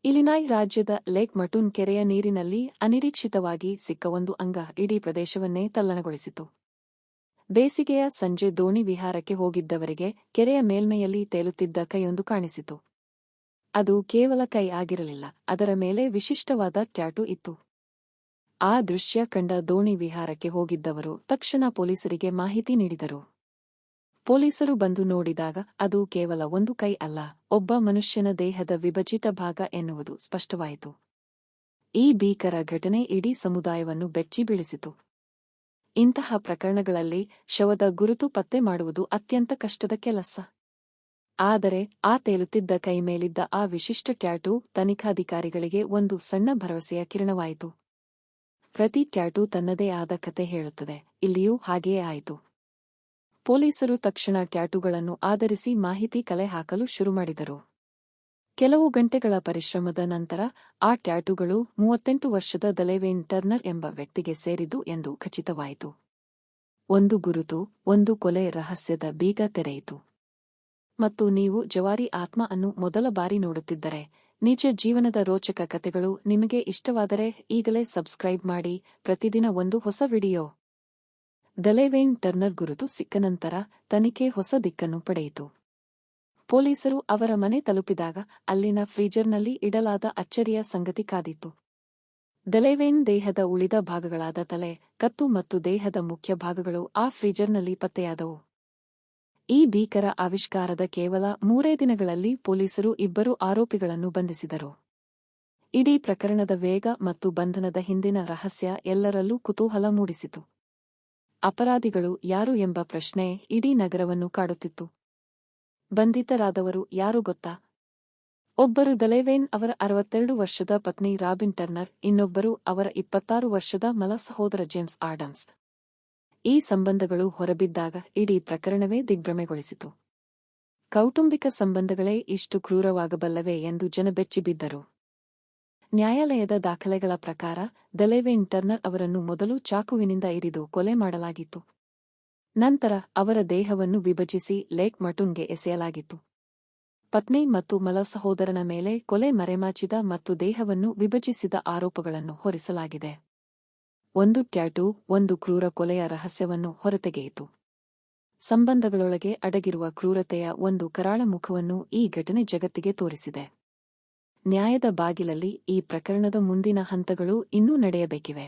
ಇಲಿನಾಯ್ ರಾಜ್ಯದ ಲೇಕ್ ಮಟೂನ್ ಕೆರೆಯ ನೀರಿನಲ್ಲಿ ಅನಿರೀಕ್ಷಿತವಾಗಿ ಸಿಕ್ಕ ಒಂದು ಅಂಗ ಇಡೀ ಪ್ರದೇಶವನ್ನೇ ತಲ್ಲಣಗೊಳಿಸಿತು. ಬೇಸಿಗೆಯ ಸಂಜೆ ದೋಣಿ ವಿಹಾರಕ್ಕೆ ಹೋಗಿದ್ದವರಿಗೆ ಕೆರೆಯ ಮೇಲ್ಮೈಯಲ್ಲಿ ತೇಲುತ್ತಿದ್ದ ಕೈಯೊಂದು ಕಾಣಿಸಿತು. ಅದು ಕೇವಲ ಕೈ ಆಗಿರಲಿಲ್ಲ, ಅದರ ಮೇಲೆ ವಿಶಿಷ್ಟವಾದ ಟ್ಯಾಟೂ ಇತ್ತು. ಆ ದೃಶ್ಯ ಕಂಡ ದೋಣಿ ವಿಹಾರಕ್ಕೆ ಹೋಗಿದ್ದವರು ತಕ್ಷಣ ಪೊಲೀಸರಿಗೆ ಮಾಹಿತಿ ನೀಡಿದರು. ಪೊಲೀಸರು ಬಂದು ನೋಡಿದಾಗ ಅದು ಕೇವಲ ಒಂದು ಕೈ ಅಲ್ಲ, ಒಬ್ಬ ಮನುಷ್ಯನ ದೇಹದ ವಿಭಜಿತ ಭಾಗ ಎನ್ನುವುದು ಸ್ಪಷ್ಟವಾಯಿತು. ಈ ಭೀಕರ ಘಟನೆ ಇಡೀ ಸಮುದಾಯವನ್ನು ಬೆಚ್ಚಿ ಬೀಳಿಸಿತು. ಇಂತಹ ಪ್ರಕರಣಗಳಲ್ಲಿ ಶವದ ಗುರುತು ಪತ್ತೆ ಮಾಡುವುದು ಅತ್ಯಂತ ಕಷ್ಟದ ಕೆಲಸ. ಆದರೆ ಆ ತೇಲುತ್ತಿದ್ದ ಕೈ ಮೇಲಿದ್ದ ಆ ವಿಶಿಷ್ಟ ಟ್ಯಾಟೂ ತನಿಖಾಧಿಕಾರಿಗಳಿಗೆ ಒಂದು ಸಣ್ಣ ಭರವಸೆಯ ಕಿರಣವಾಯಿತು. ಪ್ರತಿ ಟ್ಯಾಟೂ ತನ್ನದೇ ಆದ ಕತೆ ಹೇಳುತ್ತದೆ, ಇಲ್ಲಿಯೂ ಹಾಗೆಯೇ ಆಯಿತು. ಪೊಲೀಸರು ತಕ್ಷಣ ಟ್ಯಾಟೂಗಳನ್ನು ಆಧರಿಸಿ ಮಾಹಿತಿ ಕಲೆ ಹಾಕಲು ಶುರುಮಾಡಿದರು. ಕೆಲವು ಗಂಟೆಗಳ ಪರಿಶ್ರಮದ ನಂತರ ಆ ಟ್ಯಾಟೂಗಳು 38 ವರ್ಷದ ದಲೇವೇನ್ ಟರ್ನರ್ ಎಂಬ ವ್ಯಕ್ತಿಗೆ ಸೇರಿದ್ದು ಎಂದು ಖಚಿತವಾಯಿತು. ಒಂದು ಗುರುತು, ಒಂದು ಕೊಲೆ ರಹಸ್ಯದ ಬೀಗ ತೆರೆಯಿತು. ಮತ್ತು ನೀವು ಜವಾರಿ ಆತ್ಮ ಅನ್ನು ಮೊದಲ ಬಾರಿ ನೋಡುತ್ತಿದ್ದರೆ, ನಿಜ ಜೀವನದ ರೋಚಕ ಕತೆಗಳು ನಿಮಗೆ ಇಷ್ಟವಾದರೆ ಈಗಲೇ ಸಬ್ಸ್ಕ್ರೈಬ್ ಮಾಡಿ. ಪ್ರತಿದಿನ ಒಂದು ಹೊಸ ವಿಡಿಯೋ. ದಲೇವೇನ್ ಟರ್ನರ್ ಗುರುತು ಸಿಕ್ಕ ನಂತರ ತನಿಖೆ ಹೊಸ ದಿಕ್ಕನ್ನು ಪಡೆಯಿತು. ಪೊಲೀಸರು ಅವರ ಮನೆ ತಲುಪಿದಾಗ ಅಲ್ಲಿನ ಫ್ರೀಜರ್ನಲ್ಲಿ ಇಡಲಾದ ಅಚ್ಚರಿಯ ಸಂಗತಿ ಕಾದಿತ್ತು. ದಲೇವೇನ್ ದೇಹದ ಉಳಿದ ಭಾಗಗಳಾದ ತಲೆ, ಕತ್ತು ಮತ್ತು ದೇಹದ ಮುಖ್ಯ ಭಾಗಗಳು ಆ ಫ್ರೀಜರ್ನಲ್ಲಿ ಪತ್ತೆಯಾದವು. ಈ ಭೀಕರ ಆವಿಷ್ಕಾರದ ಕೇವಲ 3 ದಿನಗಳಲ್ಲಿ ಪೊಲೀಸರು 2 ಆರೋಪಿಗಳನ್ನು ಬಂಧಿಸಿದರು. ಇಡೀ ಪ್ರಕರಣದ ವೇಗ ಮತ್ತು ಬಂಧನದ ಹಿಂದಿನ ರಹಸ್ಯ ಎಲ್ಲರಲ್ಲೂ ಕುತೂಹಲ ಮೂಡಿಸಿತು. ಅಪರಾಧಿಗಳು ಯಾರು ಎಂಬ ಪ್ರಶ್ನೆ ಇಡೀ ನಗರವನ್ನು ಕಾಡುತ್ತಿತ್ತು. ಬಂಧಿತರಾದವರು ಯಾರು ಗೊತ್ತಾ? ಒಬ್ಬರು ದಲೇವೇನ್ ಅವರ 62 ವರ್ಷದ ಪತ್ನಿ ರಾಬಿನ್ ಟರ್ನರ್, ಇನ್ನೊಬ್ಬರು ಅವರ 26 ವರ್ಷದ ಮಲ ಸಹೋದರ ಜೇಮ್ಸ್ ಆಡಮ್ಸ್. ಈ ಸಂಬಂಧಗಳು ಹೊರಬಿದ್ದಾಗ ಇಡೀ ಪ್ರಕರಣವೇ ದಿಗ್ಭ್ರಮೆಗೊಳಿಸಿತು. ಕೌಟುಂಬಿಕ ಸಂಬಂಧಗಳೇ ಇಷ್ಟು ಕ್ರೂರವಾಗಬಲ್ಲವೇ ಎಂದು ಜನ ಬೆಚ್ಚಿಬಿದ್ದರು. ನ್ಯಾಯಾಲಯದ ದಾಖಲೆಗಳ ಪ್ರಕಾರ ದಲೇವೇನ್ ಟರ್ನರ್ ಅವರನ್ನು ಮೊದಲು ಚಾಕುವಿನಿಂದ ಇರಿದು ಕೊಲೆ ಮಾಡಲಾಗಿತ್ತು. ನಂತರ ಅವರ ದೇಹವನ್ನು ವಿಭಜಿಸಿ ಲೇಕ್ ಮಟೂನ್ಗೆ ಎಸೆಯಲಾಗಿತ್ತು. ಪತ್ನಿ ಮತ್ತು ಮಲ ಸಹೋದರನ ಮೇಲೆ ಕೊಲೆ ಮರೆಮಾಚಿದ ಮತ್ತು ದೇಹವನ್ನು ವಿಭಜಿಸಿದ ಆರೋಪಗಳನ್ನು ಹೊರಿಸಲಾಗಿದೆ. ಒಂದು ಟ್ಯಾಟೂ ಒಂದು ಕ್ರೂರ ಕೊಲೆಯ ರಹಸ್ಯವನ್ನು ಹೊರತೆಗೆಯಿತು. ಸಂಬಂಧಗಳೊಳಗೆ ಅಡಗಿರುವ ಕ್ರೂರತೆಯ ಒಂದು ಕರಾಳ ಮುಖವನ್ನು ಈ ಘಟನೆ ಜಗತ್ತಿಗೆ ತೋರಿಸಿದೆ. ನ್ಯಾಯದ ಬಾಗಿಲಲ್ಲಿ ಈ ಪ್ರಕರಣದ ಮುಂದಿನ ಹಂತಗಳು ಇನ್ನೂ ನಡೆಯಬೇಕಿವೆ.